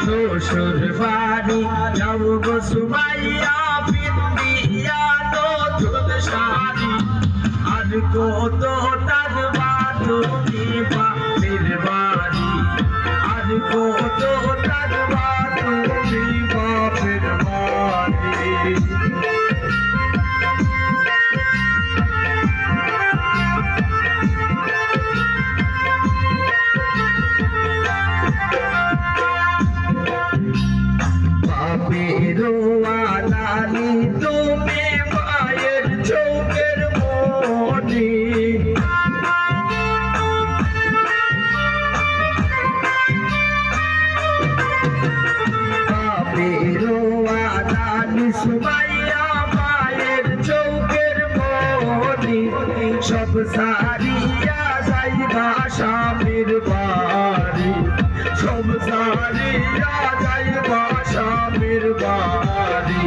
শ্বশুর বাড়ি যাব গো সুমাইয়া পিন্দিয়া নতুন শাড়ি আর কত টাকবা তুমি বাপের বাড়ি আর কত টাকবা তুমি বাপের বাড়ি নানি তুমি মায়ের চোখের মনি নানি সুমাইয়া মায়ের চোখের মনি সব সারিয়া যাইবা স্বামীর বাড়ি সব সারিয়া যাইবা স্বামীর বাড়ি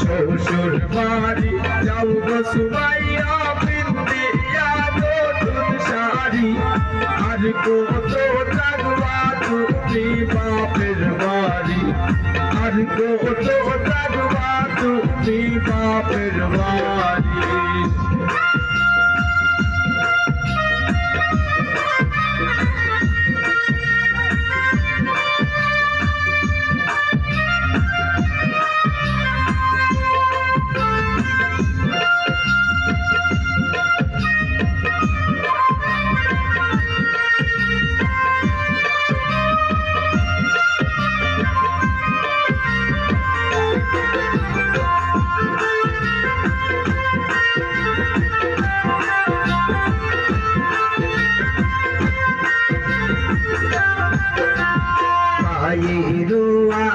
শ্বশুর বাড়ি যাও গো সুমাইয়া পিন্দিয়া নতুন শাড়ি আর কত টাকবা তুমি বাপের বাড়ি আর কত টাকবা তুমি বাপের বাড়ি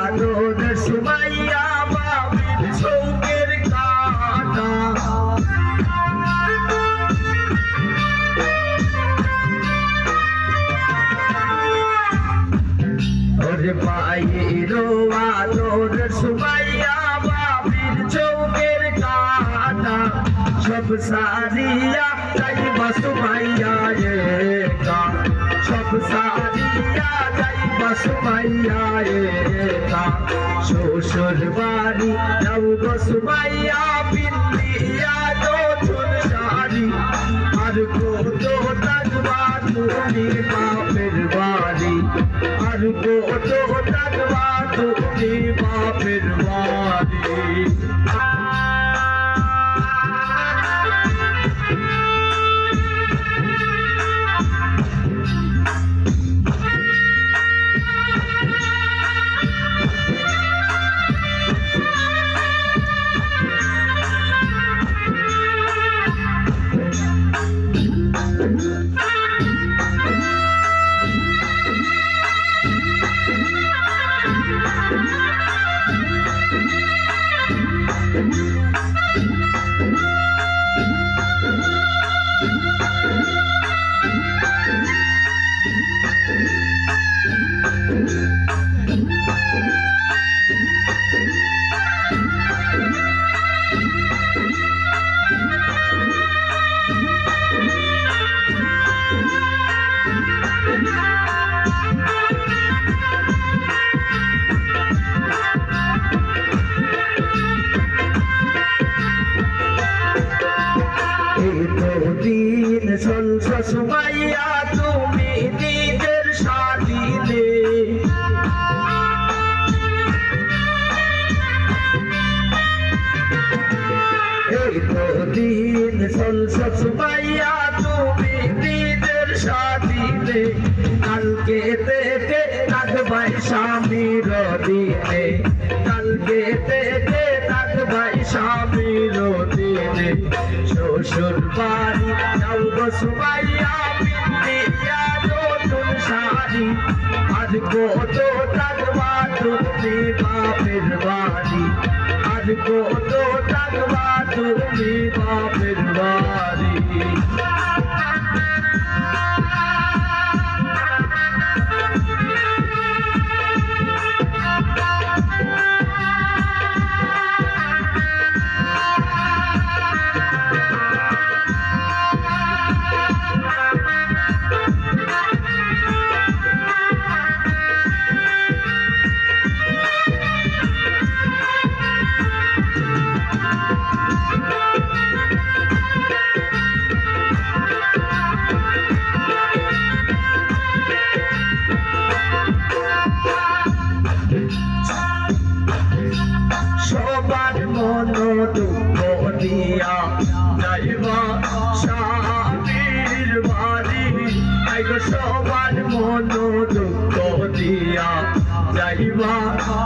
আদর সুমাইয়া বাবির চৌকের কাটা ওরে পায়ের আদর সুমাইয়া বাবির চৌকের কাটা সব সারিয়া যাইবা সুমাইয়া একা সব সারিয়া যাইবা সুমাইয়া একা শ্বশুর বাড়ি যাও গো সুমাইয়া পিন্দিয়া নতুন শাড়ি আর কত টাকবা তুমি বাপের বাড়ি আর কত টাকবা তুমি বাপের বাড়ি দিন চলছ সুমাইয়া তুমি নিজের সাথীতে এই তো দিন চলছ সুমাইয়া তুমি নিজের সাথীতে কালকে থেকে থাকবাই স্বামীর দিনে কালকে থেকে থাকবাই স্বামীর দিনে শ্বশুর বাড়ি যাও গো সুমাইয়া পিন্দিয়া নতুন শাড়ি আর কত টাকবা তুমি বাপের বাড়ি আর কত টাকবা তুমি বাপের বাড়ি যাইবা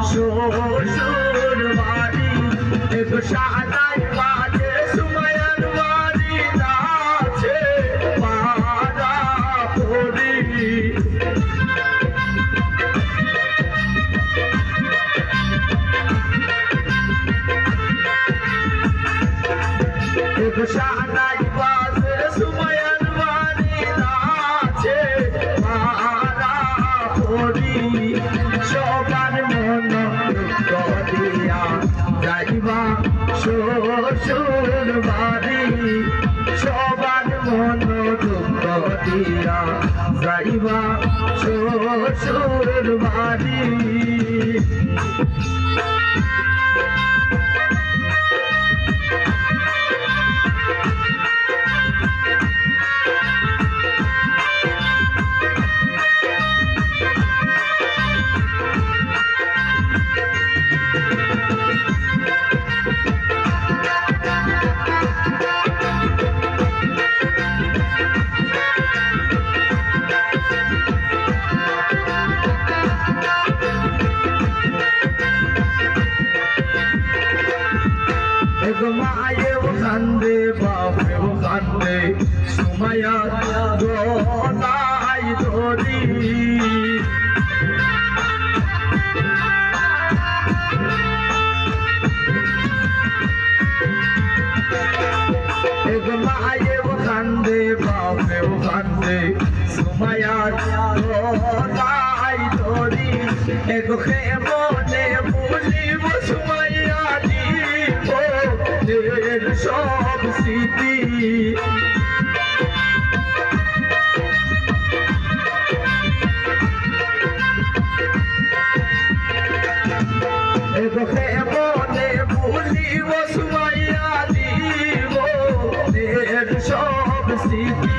শ্বশুর বাড়ি একটু সাদাই বাজে সুমাইয়ার বাড়ি আছে পাড়া পড়ি একটু সাদাই বাজে সুমাইয়ার বাড়ি আছে পাড়া পড়ি সবার মন দিয়া যাইবা শ্বশুর বাড়ি সবার মন দুঃখ দিয়া যাইবা শ্বশুর বাড়ি মায়েও কান্দে বাপেও কান্দে সুমাইয়া গলায় ধরি মায়েও কান্দে বাপেও কান্দে সুমাইয়া গলায় ধরি এগোকে মনে ভুলিব সুমাইয়া সব স্মৃতি এগোকে মনে ভুলিব সুমাইয়া দিব সব স্মৃতি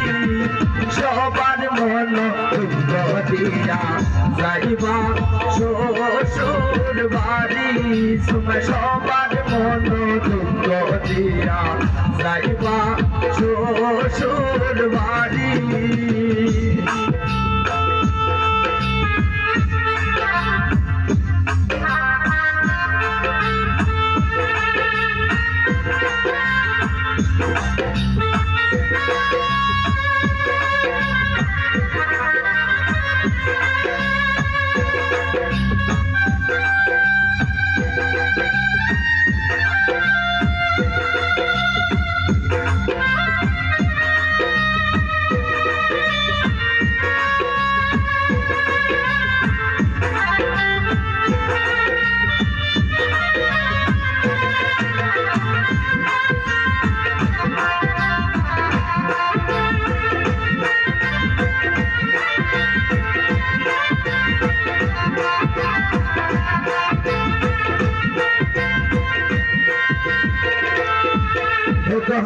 সবার মন দিয়া যাইবা শ্বশুর বাড়ি সুমাই সবার মন দিয়া যাইবা শ্বশুর বাড়ি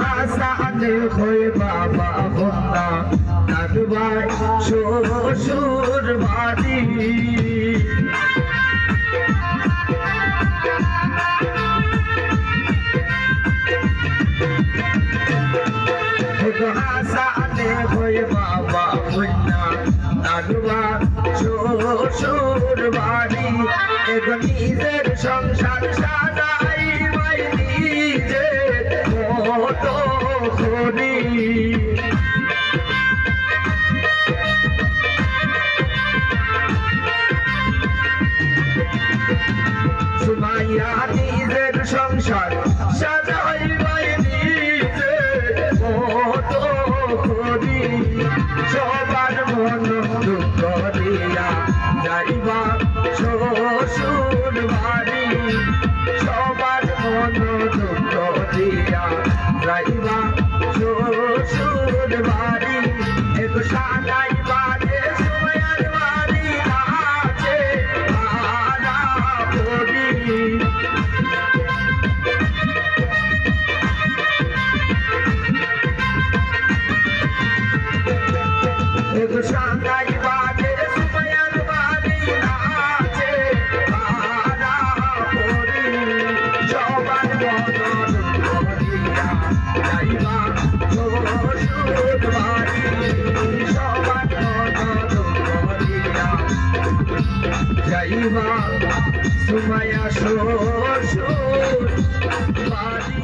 হাসানে হয়ে বাবা বন্যা থাকবাই শ্বশুর বাড়ি হাসানে হয়ে বাবা বন্যা থাকবাই শ্বশুর বাড়ি এখন নিজের সংসার সাজাই নিজে মতো করি সুমাইয়া নিজের সংসার সাজাই নিজে মতো করি সবার মন দুঃখ দিয়া যাইবা শ্বশুর বাড়ি সবার যাইবা সুমাইয়া শ্বশুর বাড়ি